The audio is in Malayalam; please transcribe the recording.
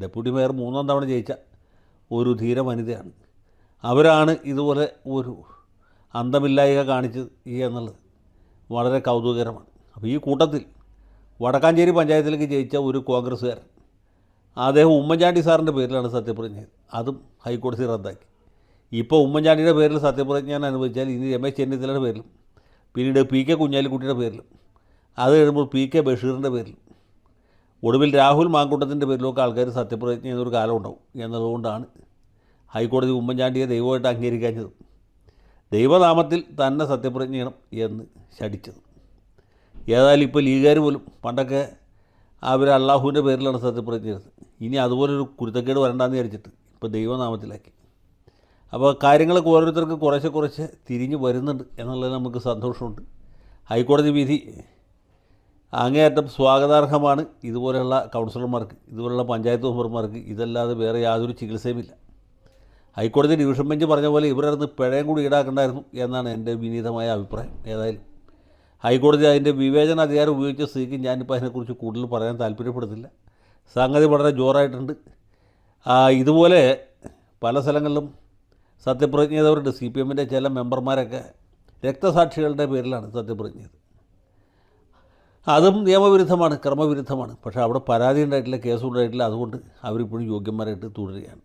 ഡെപ്യൂട്ടി മേയർ 3-ാം തവണ ജയിച്ച ഒരു ധീര വനിതയാണ്. അവരാണ് ഇതുപോലെ ഒരു അന്തമില്ലായ്ക കാണിച്ചത് എന്നുള്ളത് വളരെ കൗതുകകരമാണ്. അപ്പോൾ ഈ കൂട്ടത്തിൽ വടക്കാഞ്ചേരി പഞ്ചായത്തിലേക്ക് ജയിച്ച ഒരു കോൺഗ്രസ്സുകാരൻ, അദ്ദേഹം ഉമ്മൻചാണ്ടി സാറിൻ്റെ പേരിലാണ് സത്യപ്രതിജ്ഞ ചെയ്തത്. അതും ഹൈക്കോടതി റദ്ദാക്കി. ഇപ്പോൾ ഉമ്മൻചാണ്ടിയുടെ പേരിൽ സത്യപ്രതിജ്ഞ അനുവദിച്ചാൽ ഇനി രമേശ് ചെന്നിത്തലയുടെ പേരിലും പിന്നീട് പി.കെ. കുഞ്ഞാലിക്കുട്ടിയുടെ പേരിലും അത് കഴിയുമ്പോൾ പി.കെ. ബഷീറിൻ്റെ പേരിലും ഒടുവിൽ രാഹുൽ മാങ്കൂട്ടത്തിൻ്റെ പേരിലൊക്കെ ആൾക്കാർ സത്യപ്രതിജ്ഞ ചെയ്യുന്നൊരു കാലം ഉണ്ടാവും എന്നതുകൊണ്ടാണ് ഹൈക്കോടതി ഉമ്മൻചാണ്ടിയെ ദൈവമായിട്ട് അംഗീകരിക്കാഞ്ഞത്, ദൈവനാമത്തിൽ തന്നെ സത്യപ്രതിജ്ഞ ചെയ്യണം എന്ന് ശഠിച്ചത്. ഏതായാലും ഇപ്പോൾ ലീഗുകാർ പോലും പണ്ടൊക്കെ അവർ അള്ളാഹുവിൻ്റെ പേരിലാണ് സത്യപ്രതിജ്ഞ ചെയ്തത്. ഇനി അതുപോലൊരു കുരുത്തക്കേട് വരണ്ടെന്ന് വിചാരിച്ചിട്ട് ഇപ്പോൾ ദൈവനാമത്തിലാക്കി. അപ്പോൾ കാര്യങ്ങളൊക്കെ ഓരോരുത്തർക്ക് കുറേശ്ശെ തിരിഞ്ഞ് വരുന്നുണ്ട് എന്നുള്ളത് നമുക്ക് സന്തോഷമുണ്ട്. ഹൈക്കോടതി വിധി അങ്ങേയറ്റം സ്വാഗതാർഹമാണ്. ഇതുപോലെയുള്ള കൗൺസിലർമാർക്ക്, ഇതുപോലെയുള്ള പഞ്ചായത്ത് മെമ്പർമാർക്ക് ഇതല്ലാതെ വേറെ യാതൊരു ചികിത്സയുമില്ല. ഹൈക്കോടതി ഡിവിഷൻ ബെഞ്ച് പറഞ്ഞ പോലെ ഇവരടുത്ത് പിഴയും കൂടി ഈടാക്കണ്ടായിരുന്നു എന്നാണ് എൻ്റെ വിനീതമായ അഭിപ്രായം. ഏതായാലും ഹൈക്കോടതി അതിൻ്റെ വിവേചന അധികാരം ഉപയോഗിച്ച സ്ഥിതിക്ക് ഞാനിപ്പോൾ അതിനെക്കുറിച്ച് കൂടുതൽ പറയാൻ താല്പര്യപ്പെടുന്നില്ല. സംഗതി വളരെ ജോറായിട്ടുണ്ട്. ഇതുപോലെ പല സ്ഥലങ്ങളിലും സത്യപ്രതിജ്ഞ ചെയ്തവരുണ്ട്. CPM-ൻ്റെ ചില മെമ്പർമാരൊക്കെ രക്തസാക്ഷികളുടെ പേരിലാണ് സത്യപ്രതിജ്ഞ ചെയ്തത്. അതും നിയമവിരുദ്ധമാണ്, ക്രമവിരുദ്ധമാണ്. പക്ഷേ അവിടെ പരാതി ഉണ്ടായിട്ടില്ല, കേസുണ്ടായിട്ടില്ല. അതുകൊണ്ട് അവരിപ്പോഴും യോഗ്യന്മാരായിട്ട് തുടരുകയാണ്.